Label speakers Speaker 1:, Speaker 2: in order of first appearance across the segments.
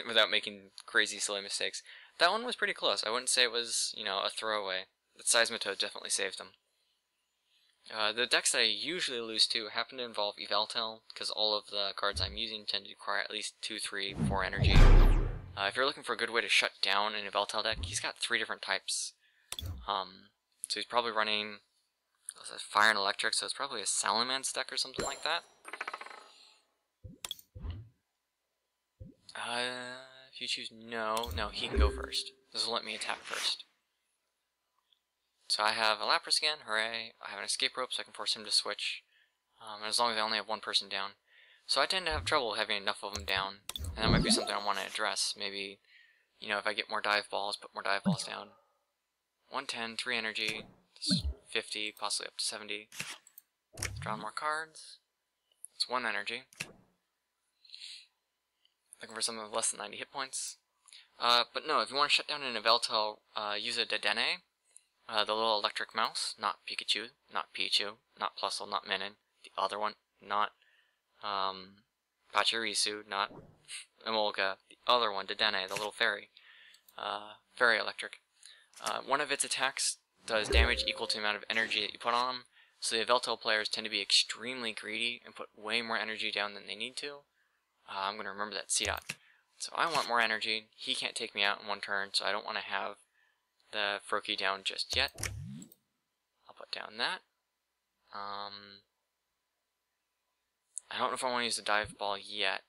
Speaker 1: without making crazy silly mistakes. That one was pretty close. I wouldn't say it was, you know, a throwaway. The Seismitoad definitely saved him. The decks that I usually lose to happen to involve Yveltal, because all of the cards I'm using tend to require at least 2, 3, 4 energy. If you're looking for a good way to shut down an Yveltal deck, he's got 3 different types. So he's probably running fire and electric, so it's probably a Salamence deck or something like that. If you choose no, he can go first. This will let me attack first. So I have a Lapras again, hooray. I have an escape rope so I can force him to switch. And as long as I only have one person down. So I tend to have trouble having enough of them down. And that might be something I want to address. Maybe, you know, if I get more dive balls, put more dive balls down. 110, 3 energy, 50, possibly up to 70. Draw more cards. That's 1 energy. Looking for something with less than 90 hit points. But no, if you want to shut down an Yveltal, use a Dedenne. The little electric mouse, not Pikachu, not Pichu, not Plusle, not Minun. The other one, not Pachirisu, not Emolga. The other one, Dedenne, the little fairy. Fairy electric. One of its attacks does damage equal to the amount of energy that you put on them, so the Yveltal players tend to be extremely greedy and put way more energy down than they need to. I'm going to remember that C-Dot. So I want more energy. He can't take me out in one turn, so I don't want to have the Froakie down just yet. I'll put down that. I don't know if I want to use the dive ball yet.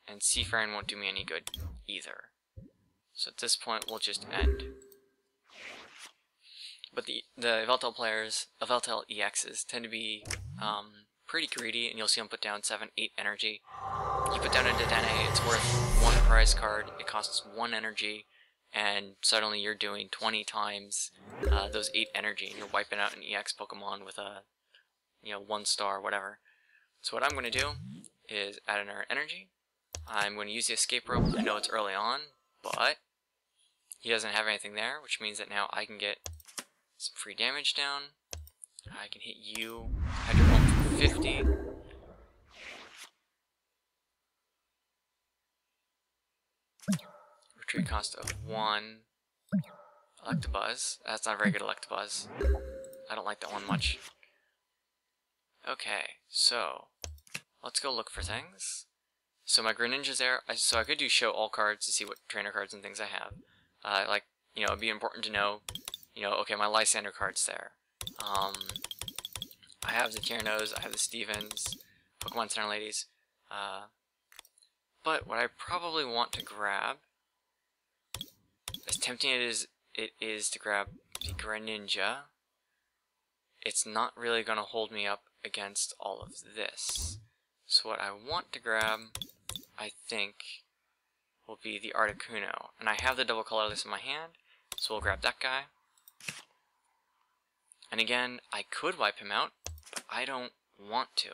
Speaker 1: And Seafaring won't do me any good either. So at this point, we'll just end. But the Yveltal players, Yveltal EXs, tend to be pretty greedy, and you'll see them put down 7, 8 energy. You put down a Dedenne, it's worth 1 prize card, it costs 1 energy, and suddenly you're doing 20 times those 8 energy, and you're wiping out an EX Pokemon with a, you know, 1 star, whatever. So what I'm going to do is add another energy. I'm going to use the escape rope. I know it's early on, but he doesn't have anything there, which means that now I can get some free damage down. I can hit you. Hydro Pump for 50. Retreat cost of 1. Electabuzz. That's not a very good Electabuzz. I don't like that one much. Okay, so let's go look for things. So my Greninja's there. So I could do show all cards to see what trainer cards and things I have. Like, you know, it'd be important to know, you know, okay, my Lysander card's there. I have the Tiernos, I have the Stevens, Pokemon Center Ladies. But what I probably want to grab, as tempting it is to grab the Greninja, it's not really going to hold me up against all of this. So what I want to grab, I think, will be the Articuno. And I have the double colorless in my hand, so we'll grab that guy. And again, I could wipe him out, but I don't want to.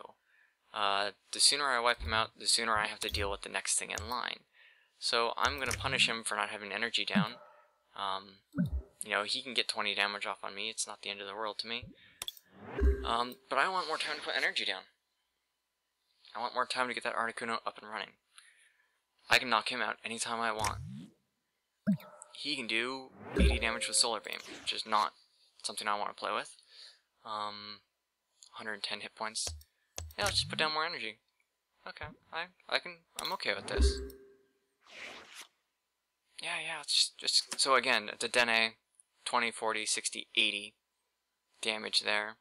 Speaker 1: The sooner I wipe him out, the sooner I have to deal with the next thing in line. So I'm going to punish him for not having energy down. You know, he can get 20 damage off on me, it's not the end of the world to me. But I want more time to put energy down. I want more time to get that Articuno up and running. I can knock him out anytime I want. He can do 80 damage with Solar Beam, which is not something I want to play with. 110 hit points. Yeah, let's just put down more energy. Okay, I'm okay with this. Yeah, it's just so again, the Dedenne, 20, 40, 60, 80 damage there.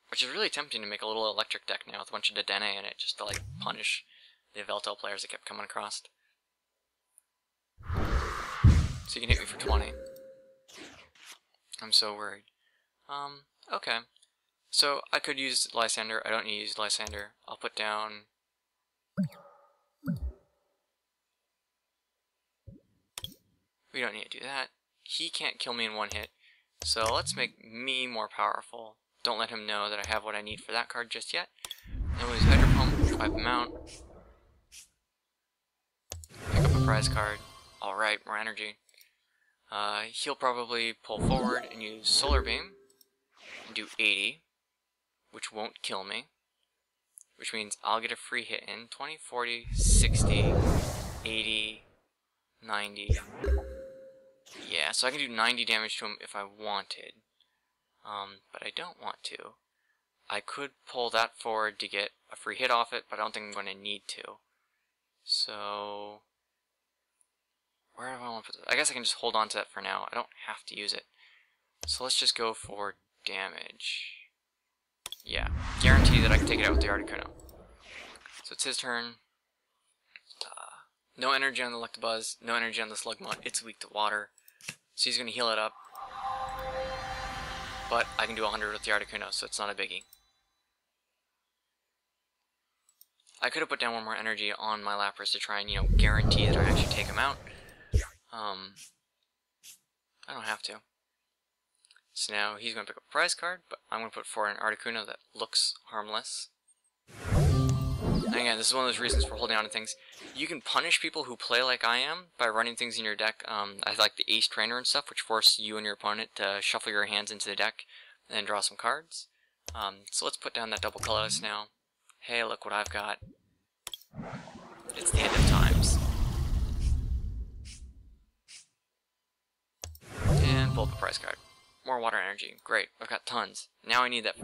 Speaker 1: Which is really tempting to make a little electric deck now with a bunch of Dedenne in it, just to like punish the Yveltal players that kept coming across. So you can hit me for 20. I'm so worried. Okay. So I could use Lysander. I don't need to use Lysander. I'll put down... We don't need to do that. He can't kill me in one hit. So let's make me more powerful. Don't let him know that I have what I need for that card just yet. Then we'll use Hydro Pump, wipe him out. Pick up a prize card. Alright, more energy. He'll probably pull forward and use Solar Beam. And do 80. Which won't kill me. which means I'll get a free hit in 20, 40, 60, 80, 90. Yeah, so I can do 90 damage to him if I wanted. But I don't want to. I could pull that forward to get a free hit off it, but I don't think I'm going to need to. So, where do I want to put this? I guess I can just hold on to that for now. I don't have to use it. So let's just go for damage. Yeah, guarantee that I can take it out with the Articuno. So it's his turn. No energy on the Electabuzz, no energy on the Slugma. It's weak to water. So he's going to heal it up. But I can do 100 with the Articuno, so it's not a biggie. I could have put down one more energy on my Lapras to try and, you know, guarantee that I actually take him out. I don't have to. So now he's going to pick up a prize card, but I'm going to put forward an Articuno that looks harmless. And again, this is one of those reasons for holding on to things. You can punish people who play like I am by running things in your deck. I like the Ace Trainer and stuff, which force you and your opponent to shuffle your hands into the deck and then draw some cards. So let's put down that double colorless now. Hey, look what I've got. It's the end of times. And pull up a prize card. More water energy. Great. I've got tons. Now I need that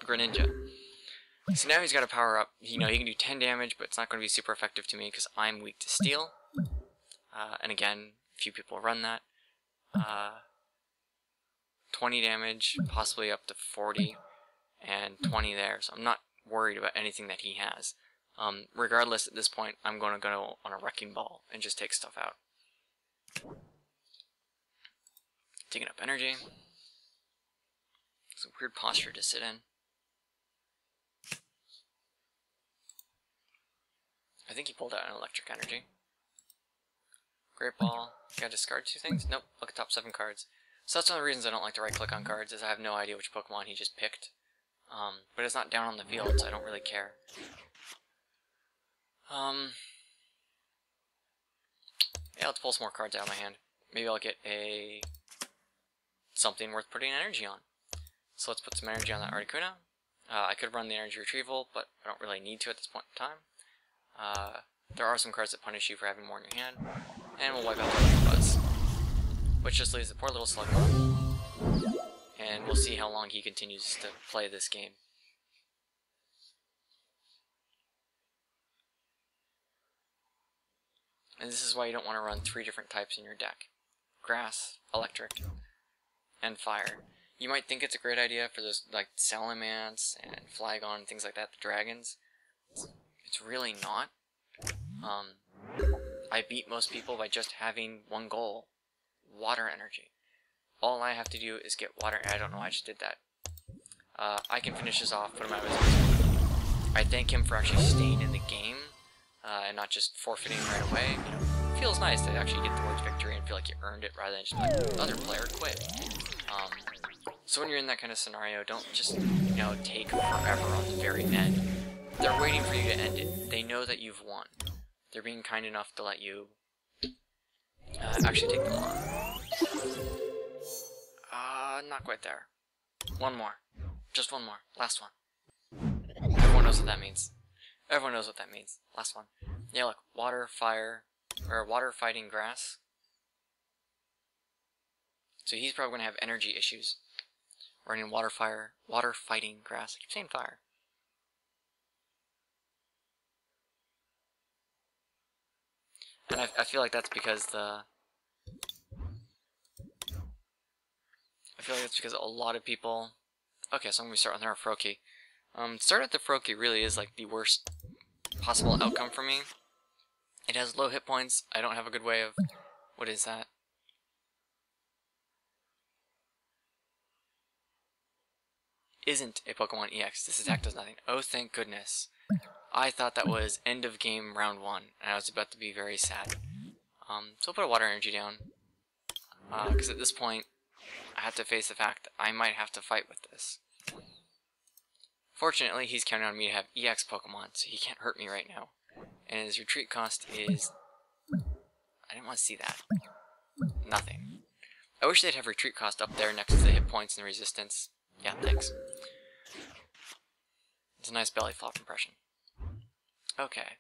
Speaker 1: Greninja. So now he's got a power up. You know, he can do 10 damage, but it's not going to be super effective to me because I'm weak to steel. And again, few people run that. 20 damage, possibly up to 40, and 20 there. So I'm not worried about anything that he has. Regardless, at this point, I'm going to go on a Wrecking Ball and just take stuff out. Taking up energy. It's a weird posture to sit in. I think he pulled out an electric energy. Great Ball. Gotta discard 2 things? Nope, look at top 7 cards. So that's one of the reasons I don't like to right click on cards, is I have no idea which Pokemon he just picked. But it's not down on the field, so I don't really care. Yeah, let's pull some more cards out of my hand. Maybe I'll get something worth putting energy on. So let's put some energy on that Articuno. I could run the energy retrieval, but I don't really need to at this point in time. There are some cards that punish you for having more in your hand. And we'll wipe out the Electabuzz. Which just leaves the poor little Slugma. And we'll see how long he continues to play this game. And this is why you don't want to run 3 different types in your deck. Grass, electric, and fire. You might think it's a great idea for those, like, Salamence and Flygon and things like that, the dragons. It's really not. I beat most people by just having one goal. Water energy. All I have to do is get water. I don't know why I just did that. I can finish this off, put him out of his misery. I thank him for actually staying in the game, and not just forfeiting right away. You know, it feels nice to actually get towards victory and feel like you earned it rather than just like, the other player quit. So when you're in that kind of scenario, don't just, you know, take forever on the very end. They're waiting for you to end it. They know that you've won. They're being kind enough to let you actually take them on. Not quite there. One more. Just one more. Last one. Everyone knows what that means. Everyone knows what that means. Last one. Yeah, look. Water, fire, or water fighting grass. So he's probably going to have energy issues. Running water, fire, water fighting grass. I keep saying fire. And I feel like that's because a lot of people... Okay, so I'm going to start with our Froakie. Start at the Froakie really is like the worst possible outcome for me. It has low hit points. I don't have a good way of... What is that? Isn't a Pokemon EX. This attack does nothing. Oh, thank goodness. I thought that was end of game round 1, and I was about to be very sad. So I'll put a water energy down. Because at this point, I have to face the fact that I might have to fight with this. Fortunately, he's counting on me to have EX Pokemon, so he can't hurt me right now. And his retreat cost is... I didn't want to see that. Nothing. I wish they'd have retreat cost up there next to the hit points and resistance. Yeah, thanks. It's a nice belly flop impression. Okay,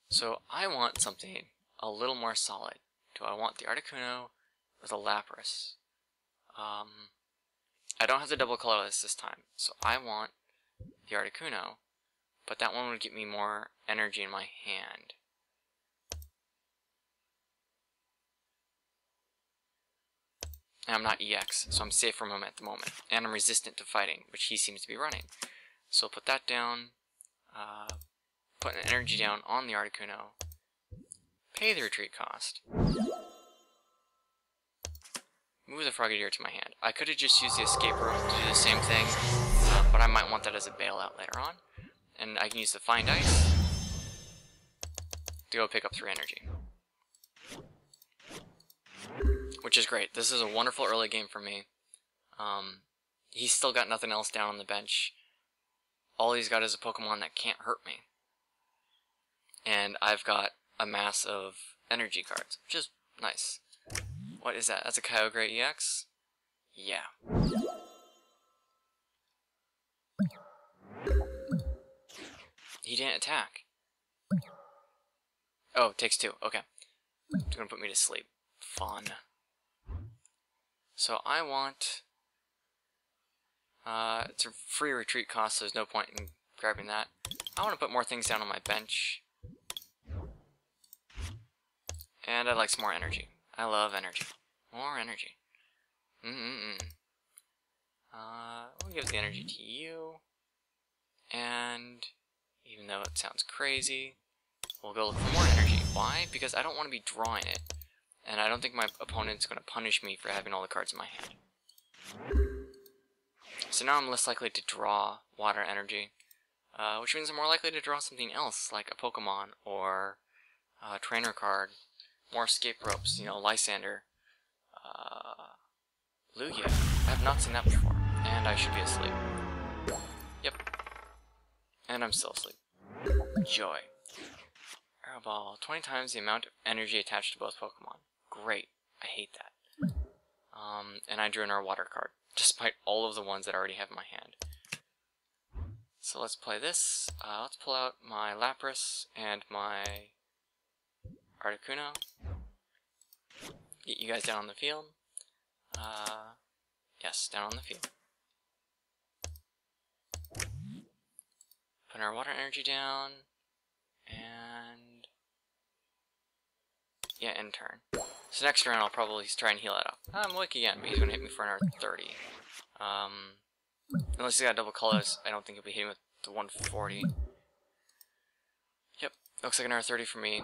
Speaker 1: so I want something a little more solid. Do I want the Articuno or the Lapras? I don't have the double colorless this time, so I want the Articuno, but that one would get me more energy in my hand. And I'm not EX, so I'm safe from him at the moment. And I'm resistant to fighting, which he seems to be running. So I'll put that down, put an energy down on the Articuno, pay the retreat cost, move the Frogadier to my hand. I could have just used the escape rope to do the same thing, but I might want that as a bailout later on. And I can use the Find Ice to go pick up 3 energy. Which is great. This is a wonderful early game for me. He's still got nothing else down on the bench. All he's got is a Pokemon that can't hurt me. And I've got a mass of energy cards, which is nice. What is that? That's a Kyogre EX? Yeah. He didn't attack. Oh, takes 2. Okay. It's gonna put me to sleep. Fun. So I want... it's a free retreat cost, so there's no point in grabbing that. I want to put more things down on my bench. And I'd like some more energy. I love energy. More energy. We'll give the energy to you. And even though it sounds crazy, we'll go look for more energy. Why? Because I don't want to be drawing it. And I don't think my opponent's going to punish me for having all the cards in my hand. So now I'm less likely to draw water energy, which means I'm more likely to draw something else, like a Pokemon or a trainer card, more escape ropes, you know, Lysander, Lugia. I have not seen that before, and I should be asleep. Yep. And I'm still asleep. Joy. Arrow Ball, 20 times the amount of energy attached to both Pokemon. Great. I hate that. And I drew another water card, despite all of the ones that I already have in my hand. So let's play this. Let's pull out my Lapras and my Articuno. Get you guys down on the field. Yes, down on the field. Put our water energy down. And... yeah, end turn. So next round I'll probably try and heal that up. I'm awake again, but he's going to hit me for another 30. Unless he's got double colors, I don't think he'll be hitting with the 140. Yep, looks like another 30 for me.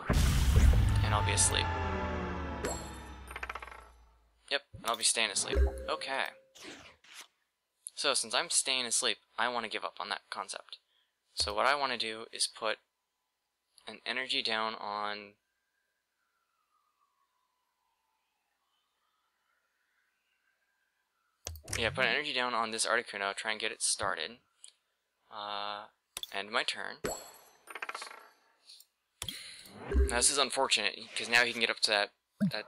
Speaker 1: And I'll be asleep. Yep, and I'll be staying asleep. Okay. So since I'm staying asleep, I want to give up on that concept. So what I want to do is put an energy down on... yeah, put an energy down on this Articuno, try and get it started. End my turn. Now this is unfortunate, because now he can get up to that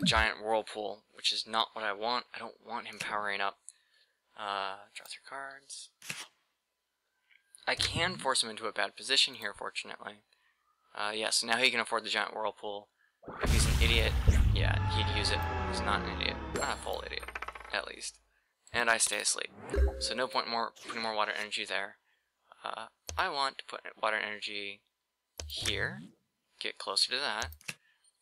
Speaker 1: giant whirlpool, which is not what I want. I don't want him powering up. Draw 3 cards. I can force him into a bad position here, fortunately. Yes, now he can afford the giant whirlpool. If he's an idiot, yeah, he'd use it. He's not an idiot. Not a full idiot, at least. And I stay asleep. So no point putting more water energy there. I want to put water energy here. Get closer to that.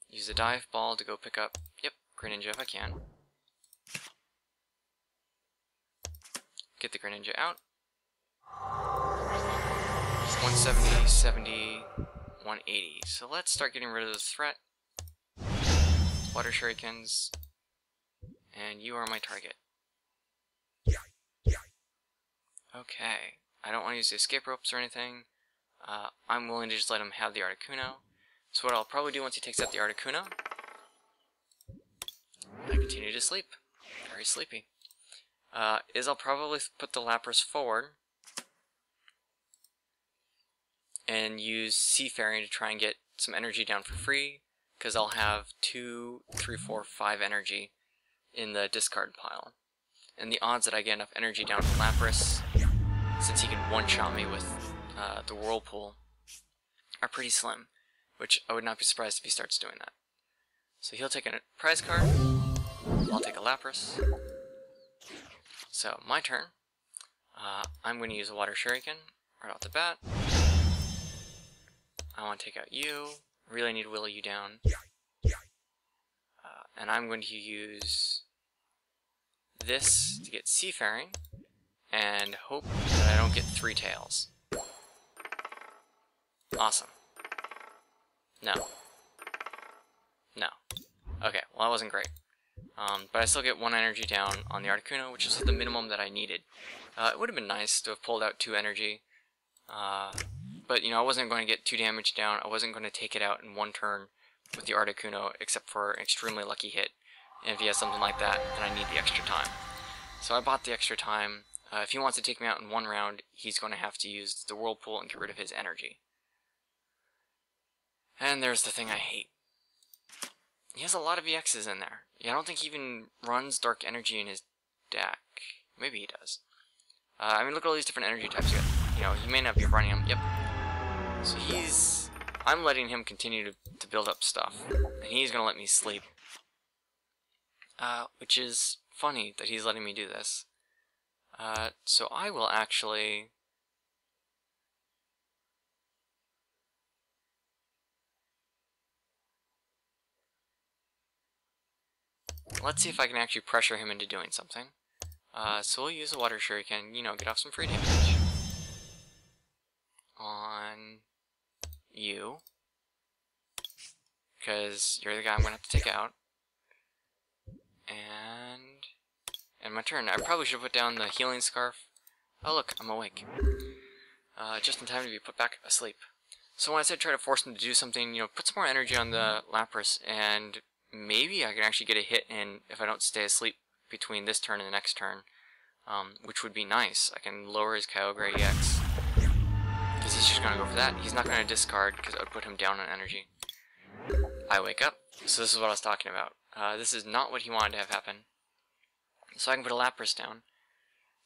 Speaker 1: Use the dive ball to go pick up, yep, Greninja if I can. Get the Greninja out. 170, 70, 180. So let's start getting rid of this threat. Water Shurikens. And you are my target. Okay. I don't want to use the escape ropes or anything. I'm willing to just let him have the Articuno. So what I'll probably do once he takes out the Articuno, I continue to sleep. Very sleepy. Is I'll probably put the Lapras forward and use Seafaring to try and get some energy down for free, because I'll have 2, 3, 4, 5 energy in the discard pile. And the odds that I get enough energy down for Lapras since he can one-shot me with the Whirlpool, are pretty slim, which I would not be surprised if he starts doing that. So he'll take a prize card, I'll take a Lapras. So, my turn. I'm going to use a Water Shuriken right off the bat. I want to take out you, really need to whittle you down. And I'm going to use this to get Seafaring, and hope that I don't get 3 tails. Awesome. No. No. Okay, well that wasn't great. But I still get 1 energy down on the Articuno, which is the minimum that I needed. It would have been nice to have pulled out 2 energy, but you know, I wasn't going to get 2 damage down. I wasn't going to take it out in 1 turn with the Articuno, except for an extremely lucky hit. And if he has something like that, then I need the extra time. So I bought the extra time. If he wants to take me out in 1 round, he's going to have to use the Whirlpool and get rid of his energy. And there's the thing I hate. He has a lot of EXs in there. Yeah, I don't think he even runs Dark Energy in his deck. Maybe he does. I mean, look at all these different energy types here. You know, he may not be running them. Yep. So I'm letting him continue to build up stuff. And he's going to let me sleep. Which is funny that he's letting me do this. So I will actually... Let's see if I can actually pressure him into doing something. So we'll use a Water Shuriken, you know, get off some free damage. On you. Because you're the guy I'm going to have to take out. And my turn. I probably should have put down the Healing Scarf. Oh look, I'm awake. Just in time to be put back asleep. So when I said try to force him to do something, you know, put some more energy on the Lapras, and maybe I can actually get a hit in if I don't stay asleep between this turn and the next turn, which would be nice. I can lower his Kyogre EX, because he's just going to go for that. He's not going to discard, because I would put him down on energy. I wake up, so this is what I was talking about. This is not what he wanted to have happen. So I can put a Lapras down.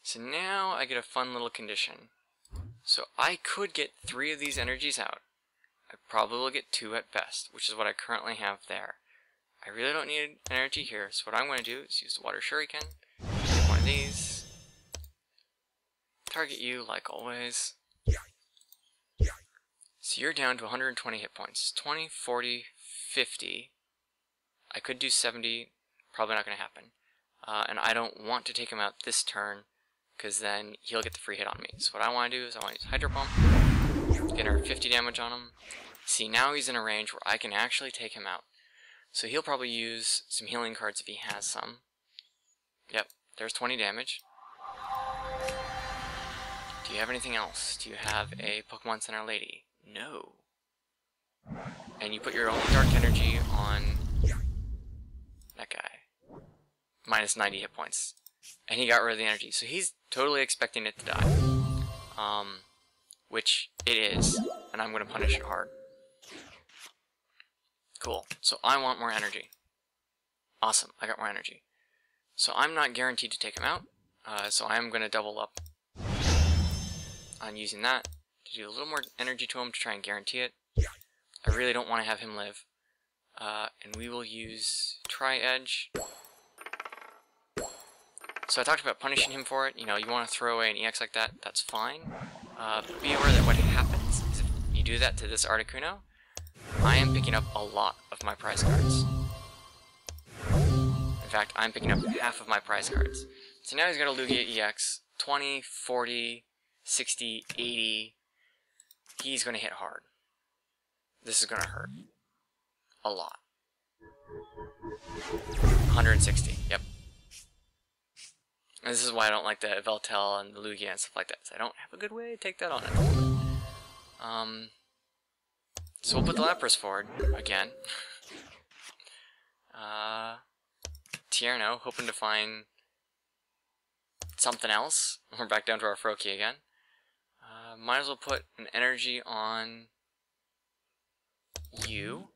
Speaker 1: So now I get a fun little condition. So I could get 3 of these energies out. I probably will get 2 at best, which is what I currently have there. I really don't need energy here, so what I'm going to do is use the Water Shuriken, get 1 of these, target you like always. So you're down to 120 hit points. 20, 40, 50. I could do 70, probably not going to happen. And I don't want to take him out this turn, because then he'll get the free hit on me. So what I want to do is I want to use Hydro Pump, get another 50 damage on him. See, now he's in a range where I can actually take him out. So he'll probably use some healing cards if he has some. Yep, there's 20 damage. Do you have anything else? Do you have a Pokemon Center Lady? No. And you put your own Dark Energy on that guy. Minus 90 hit points. And he got rid of the energy. So he's totally expecting it to die. Which it is. And I'm going to punish it hard. Cool. So I want more energy. Awesome. I got more energy. So I'm not guaranteed to take him out. So I am going to double up on using that to do a little more energy to him to try and guarantee it. I really don't want to have him live. And we will use Tri-Edge. So I talked about punishing him for it. You know, you want to throw away an EX like that, that's fine. But be aware that what happens is if you do that to this Articuno, I am picking up a lot of my prize cards. In fact, I'm picking up half of my prize cards. So now he's got a Lugia EX, 20, 40, 60, 80. He's going to hit hard. This is going to hurt. A lot. 160, yep. And this is why I don't like the Veltel and the Lugia and stuff like that. So I don't have a good way to take that on at the moment. So we'll put the Lapras forward, again. Tierno, hoping to find something else. We're back down to our Froakie again. Might as well put an energy on you.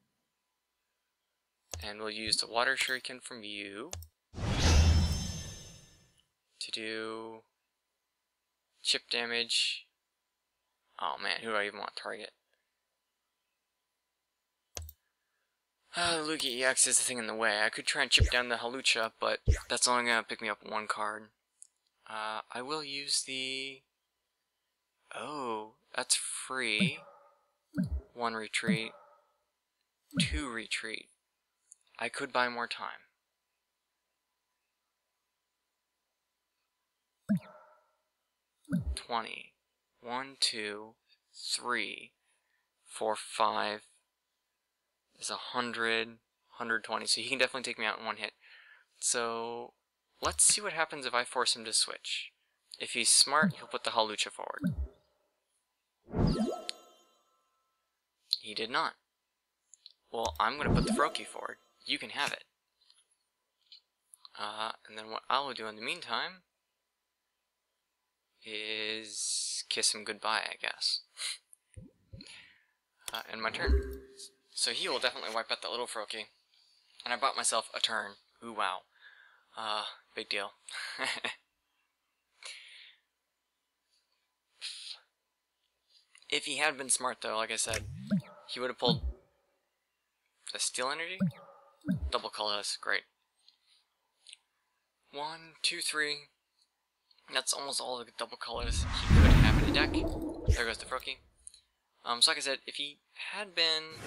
Speaker 1: And we'll use the Water Shuriken from you to do Chip damage. Oh man, who do I even want to target? Lugia EX is the thing in the way. I could try and chip down the Hawlucha, but that's only gonna pick me up one card. I will use the... Oh, that's free. 1 retreat. 2 retreat. I could buy more time. $20. 1, 2, 3, 4, 5 is 100, 120. So he can definitely take me out in one hit. So let's see what happens if I force him to switch. If he's smart, he'll put the Hawlucha forward. He did not. Well, I'm going to put the Froakie forward. You can have it. And then what I will do in the meantime is kiss him goodbye, I guess. And my turn. So he will definitely wipe out that little Froakie. And I bought myself a turn. Ooh, wow. Big deal. If he had been smart, though, like I said, he would have pulled the Steel Energy? Double colorless, great. 1, 2, 3. That's almost all the double colors he could have in a deck. There goes the Froakie. So like I said, if he had been...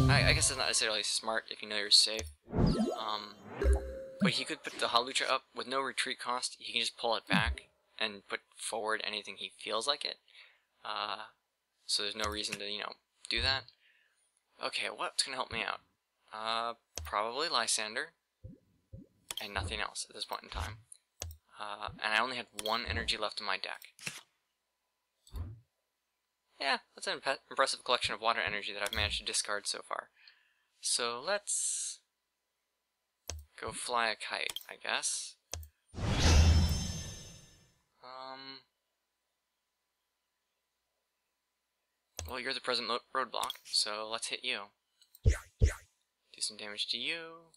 Speaker 1: I guess it's not necessarily smart if you know you're safe. But he could put the Hawlucha up with no retreat cost. He can just pull it back and put forward anything he feels like it. So there's no reason to, do that. Okay, what's going to help me out? Probably Lysander. And nothing else at this point in time. And I only had 1 energy left in my deck. Yeah, that's an impressive collection of water energy that I've managed to discard so far. So let's go fly a kite, I guess. Well, you're the present roadblock, so let's hit you. Do some damage to you.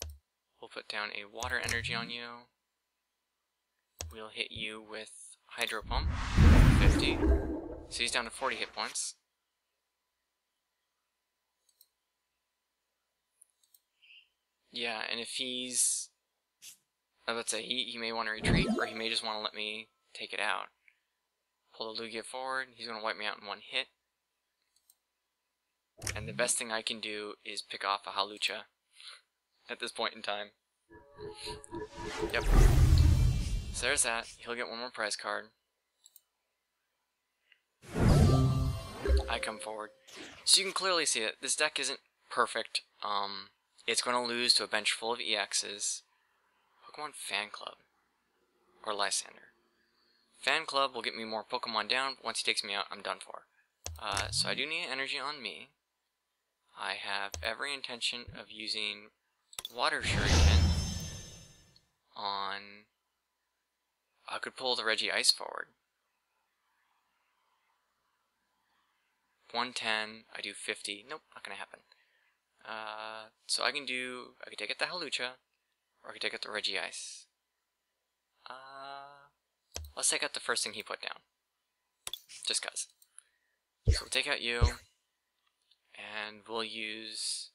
Speaker 1: We'll put down a water energy on you. We'll hit you with Hydro Pump, 50. So he's down to 40 hit points. Yeah, and if he's... let's say, he may want to retreat, or he may just want to let me take it out. Pull the Lugia forward, he's going to wipe me out in 1 hit. And the best thing I can do is pick off a Hawlucha at this point in time. Yep. So there's that. He'll get 1 more prize card. I come forward. So you can clearly see it. This deck isn't perfect. It's going to lose to a bench full of EXs. Pokemon Fan Club. Or Lysander. Fan Club will get me more Pokemon down, but once he takes me out, I'm done for. So I do need energy on me. I have every intention of using Water Shuriken on... I could pull the Regice forward. 110, I do 50. Nope, not gonna happen. So I could take out the Hawlucha, or I could take out the Regice. Let's take out the first thing he put down. Just cuz. So we'll take out you, and we'll use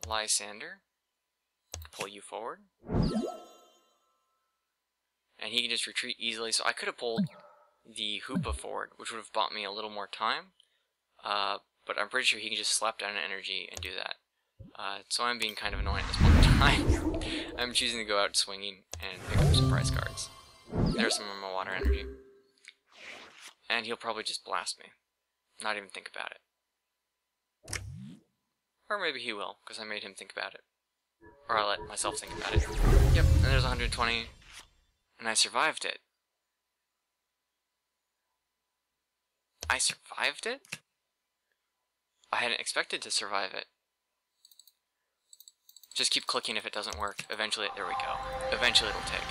Speaker 1: Lysander, pull you forward. And he can just retreat easily, so I could have pulled the Hoopa forward, which would have bought me a little more time. But I'm pretty sure he can just slap down an energy and do that. So I'm being kind of annoying at this point in time. I'm choosing to go out swinging and pick up some prize cards. There's some of my water energy. And he'll probably just blast me. Not even think about it. Or maybe he will, because I made him think about it. Or I'll let myself think about it. Yep, and there's 120. And I survived it. I survived it? I hadn't expected to survive it. Just keep clicking if it doesn't work. Eventually, there we go. Eventually it'll take.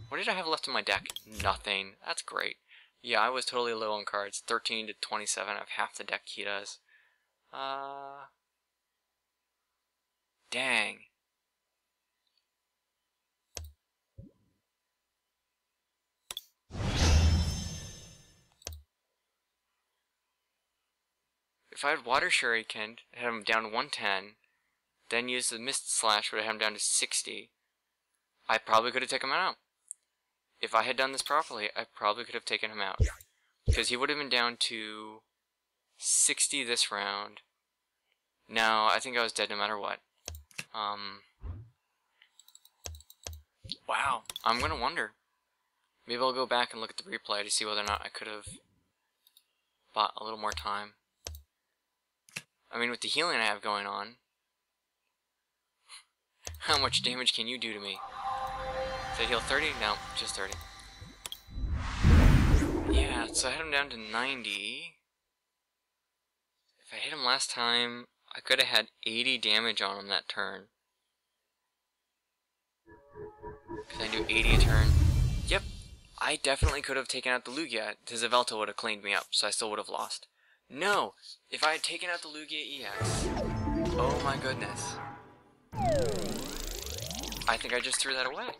Speaker 1: What did I have left in my deck? Nothing. That's great. Yeah, I was totally low on cards. 13 to 27. I have half the deck he does. Dang. if I had Water Shuriken, had him down to 110, then used the Mist Slash, would have had him down to 60, I probably could have taken him out. If I had done this properly, I probably could have taken him out. Because he would have been down to 60 this round. No, I think I was dead no matter what. Wow, I'm gonna wonder. Maybe I'll go back and look at the replay to see whether or not I could have bought a little more time. I mean, with the healing I have going on, how much damage can you do to me? Did I heal 30? No, just 30. Yeah, so I had him down to 90. If I hit him last time, I could have had 80 damage on him that turn. Because I do 80 a turn. Yep, I definitely could have taken out the Lugia. His Yveltal would have cleaned me up, so I still would have lost. No! If I had taken out the Lugia EX... Oh my goodness. I think I just threw that away.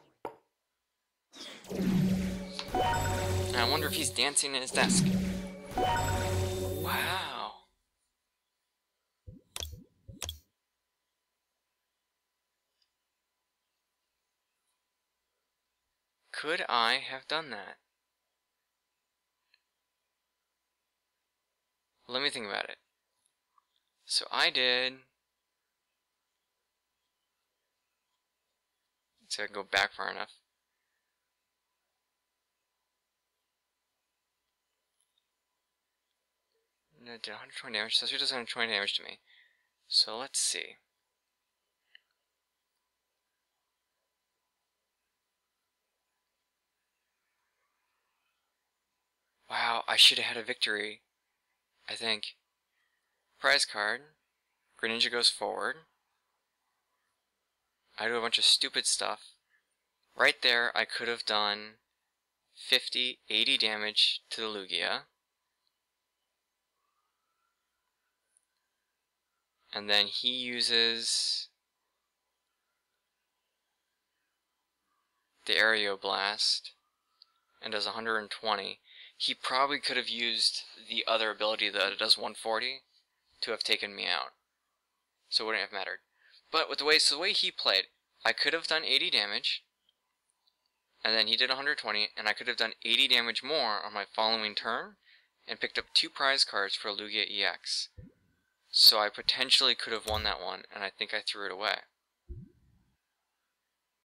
Speaker 1: And I wonder if he's dancing in his desk. Wow. Could I have done that? Let me think about it. So I did... Let's see if I can go back far enough. No, it did 120 damage, so he does 120 damage to me. So let's see. Wow, I should have had a victory, I think. Prize card. Greninja goes forward. I do a bunch of stupid stuff. Right there, I could have done 50, 80 damage to the Lugia. And then he uses the Aereo Blast and does 120. He probably could have used the other ability that it does 140 to have taken me out. So it wouldn't have mattered. But with the way he played, I could have done 80 damage, and then he did 120, and I could have done 80 damage more on my following turn, and picked up 2 prize cards for Lugia EX. So I potentially could have won that one, and I think I threw it away.